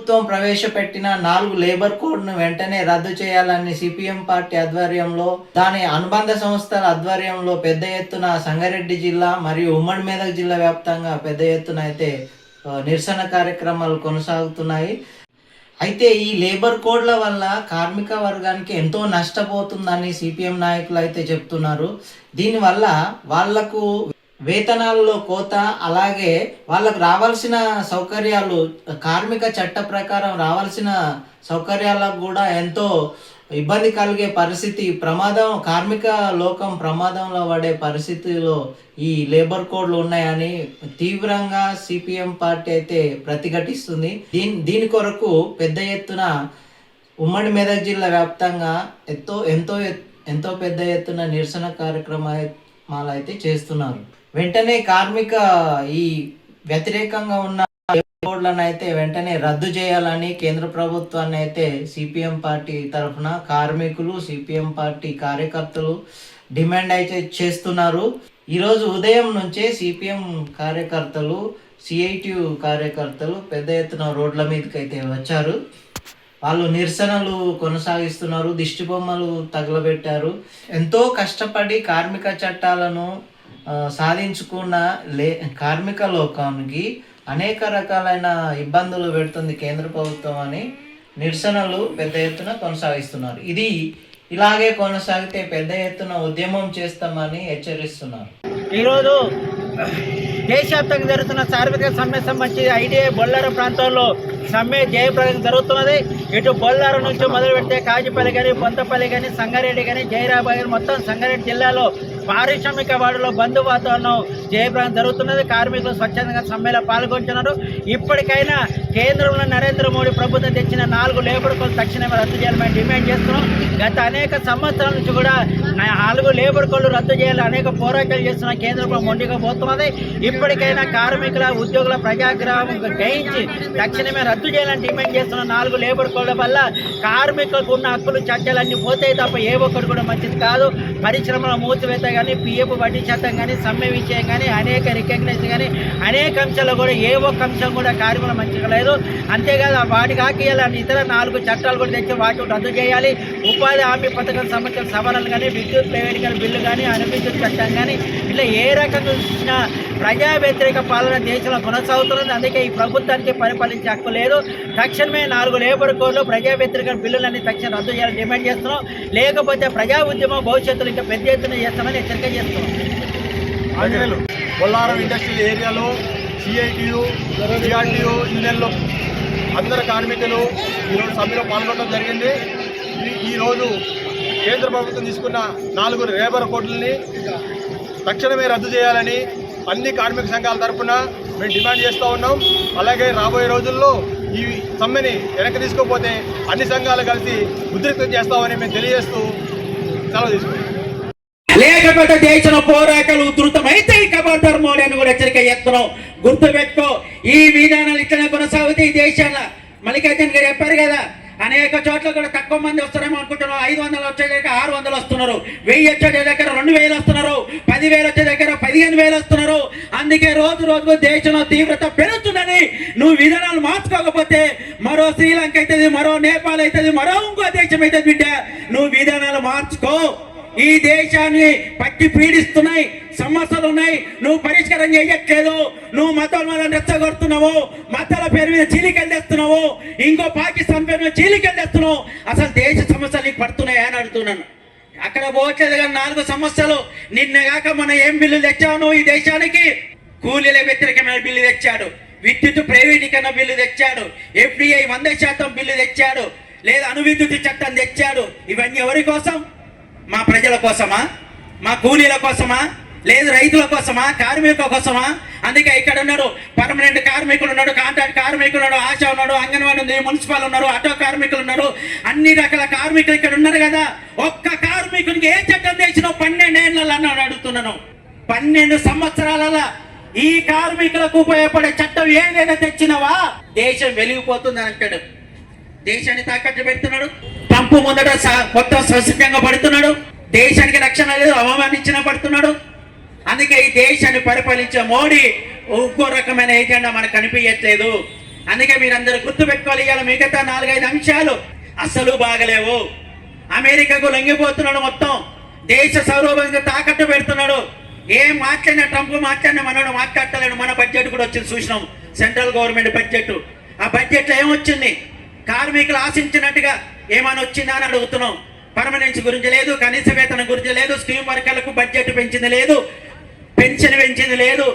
ప్రభుత్వం ప్రవేశపెట్టిన 4 లేబర్ కోడ్ను వెంటనే రద్దు చేయాలని సిపిఎం పార్టీ ఆధ్వర్యంలో, దాని అనుబంధ సంస్థల ఆధ్వర్యంలో పెద్ద ఎత్తున సంగారెడ్డి జిల్లా మరియు ఉమ్మడి మెదక్ జిల్లా వ్యాప్తంగా పెద్ద ఎత్తున అయితే నిరసన కార్యక్రమాలు కొనసాగుతున్నాయి. అయితే ఈ లేబర్ కోడ్ల వల్ల కార్మిక వర్గానికి ఎంతో నష్టపోతుందని సిపిఎం నాయకులు అయితే చెప్తున్నారు. దీనివల్ల వాళ్లకు వేతనాల్లో కోత, అలాగే వాళ్ళకు రావాల్సిన సౌకర్యాలు, కార్మిక చట్ట ప్రకారం రావాల్సిన సౌకర్యాలకు కూడా ఎంతో ఇబ్బంది కలిగే పరిస్థితి, కార్మిక లోకం ప్రమాదంలో పడే పరిస్థితిలో ఈ లేబర్ కోడ్లు ఉన్నాయని తీవ్రంగా సిపిఎం పార్టీ అయితే ప్రతిఘటిస్తుంది. దీని కొరకు పెద్ద ఎత్తున ఉమ్మడి మెదక్ జిల్లా వ్యాప్తంగా ఎంతో పెద్ద ఎత్తున నిరసన కార్యక్రమాలు అయితే చేస్తున్నారు. వెంటనే ఈ వ్యతిరేకంగా ఉన్న కోడ్లను అయితే వెంటనే రద్దు చేయాలని కేంద్ర ప్రభుత్వాన్ని అయితే సిపిఎం పార్టీ తరఫున కార్మికులు, సిపిఎం పార్టీ కార్యకర్తలు డిమాండ్ అయితే చేస్తున్నారు. ఈరోజు ఉదయం నుంచే సిపిఎం కార్యకర్తలు, సిఐటియు కార్యకర్తలు పెద్ద ఎత్తున రోడ్ల మీదకి అయితే వచ్చారు. వాళ్ళు నిరసనలు కొనసాగిస్తున్నారు, దిష్టి బొమ్మలు తగలబెట్టారు. ఎంతో కష్టపడి కార్మిక చట్టాలను సాధించుకున్న కార్మిక లోకానికి అనేక రకాలైన ఇబ్బందులు పెడుతుంది కేంద్ర ప్రభుత్వం అని నిరసనలు పెద్ద ఎత్తున కొనసాగిస్తున్నారు. ఇది ఇలాగే కొనసాగితే పెద్ద ఎత్తున ఉద్యమం చేస్తామని హెచ్చరిస్తున్నారు. ఈరోజు దేశవ్యాప్తంగా జరుగుతున్న సార్వత్రిక సమ్మె సంబంధించి ఐడిఐ బొల్లారం ప్రాంతంలో సమ్మె జయప్రదంగా జరుగుతున్నది. ఇటు బొల్లారం నుంచి మొదలు పెడితే కాజిపల్లి కానీ, పొంతపల్లి కానీ, సంగారెడ్డి కానీ, జైరాబాద్ కానీ మొత్తం సంగారెడ్డి జిల్లాలో పారిశ్రామిక వాడలో బంధు వాతావరణం జయప్రదం జరుగుతున్నది. కార్మికులు స్వచ్ఛందంగా సమ్మెలో పాల్గొంటున్నారు. ఇప్పటికైనా కేంద్రంలో నరేంద్ర మోడీ ప్రభుత్వం తెచ్చిన 4 లేబర్ కోడ్లు తక్షణమే రద్దు చేయాలని డిమాండ్ చేస్తున్నాం. గత అనేక సంవత్సరాల నుంచి కూడా 4 లేబర్ కోడ్లు రద్దు చేయాలని అనేక పోరాటాలు చేస్తున్న కేంద్ర ప్రభుత్వం మొండిగా పోతున్నది. ఇప్పటికైనా కార్మికుల, ఉద్యోగుల ప్రజాగ్రహం గ్రహించి తక్షణమే రద్దు చేయాలని డిమాండ్ చేస్తున్న 4 లేబర్ కోడ్ల వల్ల కార్మికులకు ఉన్న హక్కులు, చట్టాలన్నీ పోతాయి తప్ప ఏ ఒక్కటి కూడా మంచిది కాదు. పరిశ్రమల మూసివేత కానీ, పిఎఫ్ వడ్డీ చట్టం కానీ, సమ్మె విషయం కానీ, అనేక రికగ్నైజ్ కానీ అనేక అంశాలు కూడా ఏ ఒక్క అంశం కూడా కార్మికులు మంచిగా లేదు. అంతేకాదు వాటికి ఆకేయాలని ఇతర 4 చట్టాలు కూడా తెచ్చి వాటి రద్దు చేయాలి. ఉపాధి హామీ పథకం సంబంధించిన సవరణలు కానీ, విద్యుత్ ప్రైవేటీకరణ బిల్లు కానీ, అణువిద్యుత్ చట్టం కానీ, ఇట్లా ఏ రకంగా చూసినా ప్రజా వ్యతిరేక పాలన దేశంలో కొనసాగుతున్నది. అందుకే ఈ ప్రభుత్వానికి పరిపాలించే హక్కు లేదు. తక్షణమే 4 లేబర్ కోడ్లు, ప్రజా వ్యతిరేక బిల్లులన్నీ తక్షణం రద్దు చేయాలని డిమాండ్ చేస్తున్నాం. లేకపోతే ప్రజా ఉద్యమం భవిష్యత్తులో ఇంకా పెద్ద ఎత్తున చేస్తామని హెచ్చరిక చేస్తున్నాం. బొల్లారం ఇండస్ట్రియల్ ఏరియాలో సిఐటియు, సిఆర్టియు యూనియన్లో అందరు కార్మికులు ఈరోజు సమ్మెలో పాల్గొనడం జరిగింది. ఈరోజు కేంద్ర ప్రభుత్వం తీసుకున్న 4 లేబర్ కోడ్లని తక్షణమే రద్దు చేయాలని అన్ని కార్మిక సంఘాల తరఫున మేము డిమాండ్ చేస్తూ ఉన్నాం. అలాగే రాబోయే రోజుల్లో ఈ సమ్మెని వెనక్కి తీసుకోకపోతే అన్ని సంఘాలు కలిసి ఉద్రిక్తం చేస్తామని మేము తెలియజేస్తూ సెలవు తీసుకున్నాం. లేకపోతే దేశంలో పోరాటాలు ఉధృతమైతే ఈ కబార్దార్ మోడీ అని కూడా హెచ్చరిక చేస్తున్నాం. గుర్తుపెట్టుకో, ఈ విధానాలు ఇట్లనే కొనసాగితే ఈ దేశాల్లో మల్లికార్జున గారు చెప్పారు కదా, అనేక చోట్ల కూడా తక్కువ మంది వస్తారేమో అనుకుంటున్నాం. 500 వచ్చే దగ్గర 600 వస్తున్నారు, 1000 వచ్చే దగ్గర 2000 వస్తున్నారు, 10,000 వచ్చే దగ్గర 15,000 వస్తున్నారు. అందుకే రోజు రోజుకు దేశంలో తీవ్రత పెరుగుతుందని నువ్వు విధానాలు మార్చుకోకపోతే మరో శ్రీలంక అవుతుంది, మరో నేపాల్ అవుతుంది, మరో ఇంకో దేశం అవుతుంది. బిడ్డ, నువ్వు విధానాలు మార్చుకో. ఈ దేశాన్ని పట్టి పీడిస్తున్నాయి, సమస్యలు ఉన్నాయి, నువ్వు పరిష్కారం చేయట్లేదు. నువ్వు మతాలను రెచ్చగొడుతున్నావు, మతాల పేరు మీద చీలికలు తెస్తున్నావు, ఇంకో పాకిస్తాన్ పేరు మీద చీలికలు తెస్తున్నావు. అసలు దేశ సమస్యలు నీకు పడుతున్నాయా అని అడుగుతున్నాను. అక్కడ పోవట్లేదు కానీ 4 సమస్యలు. నిన్నగాక మన ఏం బిల్లు తెచ్చావు నువ్వు ఈ దేశానికి? కూలీల వ్యతిరేకమైన బిల్లు తెచ్చాడు, విద్యుత్ ప్రైవేటీకరణ బిల్లు తెచ్చాడు, FDI 100% బిల్లు తెచ్చాడు, లేదా అణువిద్యుత్ చట్టం తెచ్చాడు. ఇవన్నీ ఎవరి కోసం? మా ప్రజల కోసమా? మా కూలీల కోసమా? లేదు రైతుల కోసమా? కార్మికుల కోసమా? అందుకే ఇక్కడ ఉన్నారు పర్మనెంట్ కార్మికులు ఉన్నారు, కాంట్రాక్ట్ కార్మికులు ఉన్నారు, ఆశ ఉన్నాడు, అంగన్వాడీ ఉంది, మున్సిపల్ ఉన్నారు, ఆటో కార్మికులు ఉన్నారు, అన్ని రకాల కార్మికులు ఇక్కడ ఉన్నారు కదా. ఒక్క కార్మికునికి ఏ చట్టం తెచ్చినావు 12 ఏళ్ళలో అన్నాడు అడుగుతున్నాను. 12 సంవత్సరాల ఈ కార్మికులకు ఉపయోగపడే చట్టం ఏదైనా తెచ్చినవా? దేశం వెలిగిపోతుంది అంటాడు. దేశాన్ని తాకట్టు పెడుతున్నాడు, పంపు ముందట మొత్తం సస్యంగా పడుతున్నాడు, దేశానికి రక్షణ లేదు, అవమానించిన పడుతున్నాడు. అందుకే ఈ దేశాన్ని పరిపాలించే మోడీ ఇంకో రకమైన ఏజెండా మనకు కనిపించట్లేదు. అందుకే మీరందరూ గుర్తుపెట్టుకోవాలి, ఇవాళ మిగతా 4-5 అంశాలు అస్సలు బాగలేవు. అమెరికాకు లొంగిపోతున్నాడు, మొత్తం దేశ సౌరభంగా తాకట్టు పెడుతున్నాడు. ఏం మాట్లాడినా ట్రంప్ మాట్లాడినా మనోడు మాట్లాడలేడు. మన బడ్జెట్ కూడా వచ్చింది, చూసినాం, సెంట్రల్ గవర్నమెంట్ బడ్జెట్. ఆ బడ్జెట్లో ఏమొచ్చింది? కార్మికులు ఆశించినట్టుగా ఏమైనా వచ్చిందా అని అడుగుతున్నాం. పర్మనెన్స్ గురించి లేదు, కనీస వేతనం గురించి లేదు, స్కీమ్ వర్కర్లకు బడ్జెట్ పెంచింది లేదు, పెన్షన్ పెంచింది లేదు,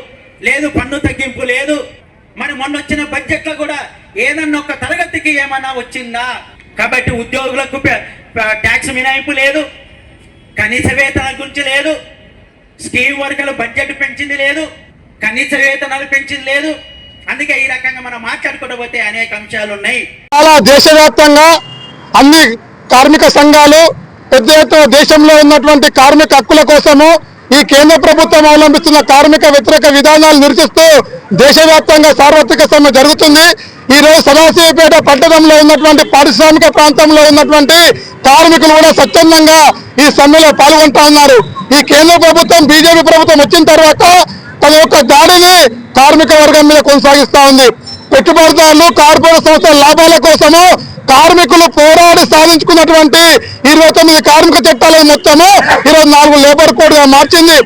పన్ను తగ్గింపు లేదు. మరి మొన్న వచ్చిన బడ్జెట్లో కూడా ఏదన్నా ఒక తరగతికి ఏమన్నా వచ్చిందా? కాబట్టి ఉద్యోగులకు ట్యాక్స్ మినహాయింపు లేదు, కనీస వేతనం గురించి లేదు, స్కీమ్ వర్కర్లు బడ్జెట్ పెంచింది లేదు, కనీస వేతనాలు పెంచింది లేదు. అందుకే ఈ రకంగా మనం మాట్లాడుకుంటూ పోతే అనేక అంశాలు ఉన్నాయి. చాలా దేశవ్యాప్తంగా అన్ని కార్మిక సంఘాలు పెద్ద ఎత్తున దేశంలో ఉన్నటువంటి కార్మిక హక్కుల కోసము ఈ కేంద్ర ప్రభుత్వం అవలంబిస్తున్న కార్మిక వ్యతిరేక విధానాలు నిరసిస్తూ దేశవ్యాప్తంగా సార్వత్రిక సమ్మె జరుగుతుంది. ఈ రోజు సదాశివపేట పట్టణంలో ఉన్నటువంటి పారిశ్రామిక ప్రాంతంలో ఉన్నటువంటి కార్మికులు కూడా స్వచ్ఛందంగా ఈ సమ్మెలో పాల్గొంటా ఉన్నారు. ఈ కేంద్ర ప్రభుత్వం, బీజేపీ ప్రభుత్వం వచ్చిన తర్వాత తన యొక్క దాడిని కార్మిక వర్గం మీద కొనసాగిస్తా ఉంది. పెట్టుబడిదారులు, కార్పొరేట్ సంస్థల లాభాల కోసము కార్మికులు పోరాడి సాధించుకున్నటువంటి 29 కార్మిక చట్టాలను మొత్తము ఈరోజు 4 లేబర్ కోడ్ గా మార్చింది.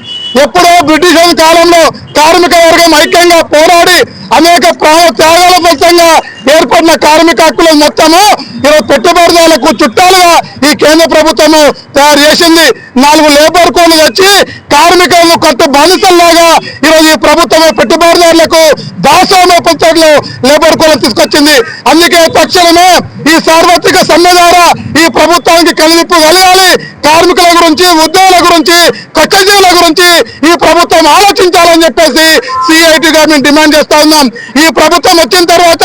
ఎప్పుడో బ్రిటిష్ కాలంలో కార్మిక వర్గం ఐక్యంగా పోరాడి అనేక ప్రాణ త్యాగాల ఫలితంగా ఏర్పడిన కార్మిక హక్కులు మొత్తము ఈరోజు పెట్టుబడిదారులకు చుట్టాలుగా ఈ కేంద్ర ప్రభుత్వము తయారు చేసింది. 4 లేబర్ కోడ్లు వచ్చి కార్మికులను కట్టు బానిసల్లాగా ఈరోజు ఈ ప్రభుత్వం పెట్టుబడిదారులకు దాసోహ పుస్తకంలో లేబర్ కోడ్లు తీసుకొచ్చింది. అందుకే తక్షణమే ఈ సార్వత్రిక సమ్మె ద్వారా ఈ ప్రభుత్వానికి కనువిప్పు కలగాలి. కార్మికుల గురించి, ఉద్యోగుల గురించి, కచ్చజీవుల గురించి ఈ ప్రభుత్వం ఆలోచించాలని చెప్పేసి సిఐటిగా మేము డిమాండ్ చేస్తా ఉన్నాం. ఈ ప్రభుత్వం వచ్చిన తర్వాత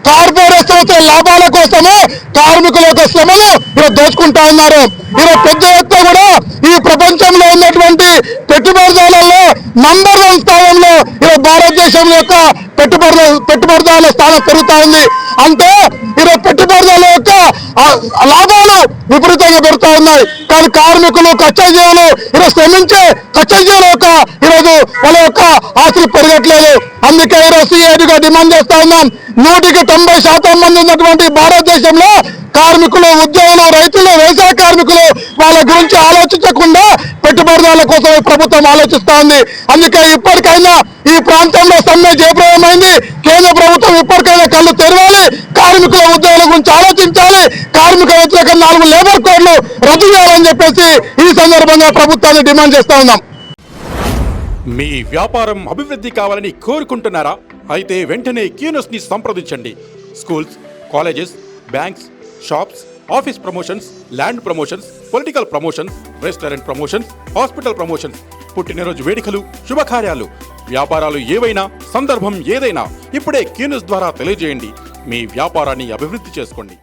కార్పొరేట్ సంస్థల లాభాల కోసము కార్మికుల యొక్క శ్రమను ఈరోజు దోచుకుంటా ఉన్నారు. ఈరోజు పెద్ద ఎత్తున కూడా ఈ ప్రపంచంలో ఉన్నటువంటి పెట్టుబడిదారులలో నంబర్ 1 స్థానంలో ఈరోజు భారతదేశం యొక్క పెట్టుబడిదారుల స్థానం పెరుగుతా ఉంది. అంటే ఈరోజు పెట్టుబడిదారుల యొక్క లాభాలు విపరీతంగా పెరుగుతూ ఉన్నాయి. కానీ కార్మికులు, కచ్చజీవులు ఈరోజు శ్రమించే కచ్చజీవుల యొక్క ఈరోజు వాళ్ళ యొక్క ఆస్తులు పెరగట్లేదు. అందుకే ఈరోజు సిఐటిగా డిమాండ్ చేస్తా ఉన్నాం. 100% మంది ఉన్నటువంటి భారతదేశంలో కార్మికులు, ఉద్యోగులు, రైతులు, వ్యవసాయ కార్మికులు వాళ్ళ గురించి ఆలోచించకుండా పెట్టుబడిదారుల కోసం ప్రభుత్వం ఆలోచిస్తా ఉంది. అందుకే ఇప్పటికైనా ఈ ప్రాంతంలో సమ్మె జయప్రదమైంది. కేంద్ర ప్రభుత్వం ఇప్పటికైనా కళ్ళు తెరవాలి, కార్మికుల, ఉద్యోగుల గురించి ఆలోచించాలి. కార్మిక వ్యతిరేక 4 లేబర్ కోడ్లు రద్దు చేయాలని చెప్పేసి ఈ సందర్భంగా ప్రభుత్వాన్ని డిమాండ్ చేస్తా ఉన్నాం. మీ వ్యాపారం అభివృద్ధి కావాలని కోరుకుంటున్నారా? అయితే వెంటనే క్యూనస్ ని సంప్రదించండి. Schools, colleges, banks, shops, office promotions, land promotions, political promotions, restaurant promotions, hospital promotions, పుట్టినరోజు వేడుకలు, శుభకార్యాలు, వ్యాపారాలు ఏవైనా, సందర్భం ఏదైనా ఇప్పుడే క్యూనస్ ద్వారా తెలియజేయండి. మీ వ్యాపారాన్ని అభివృద్ధి చేసుకోండి.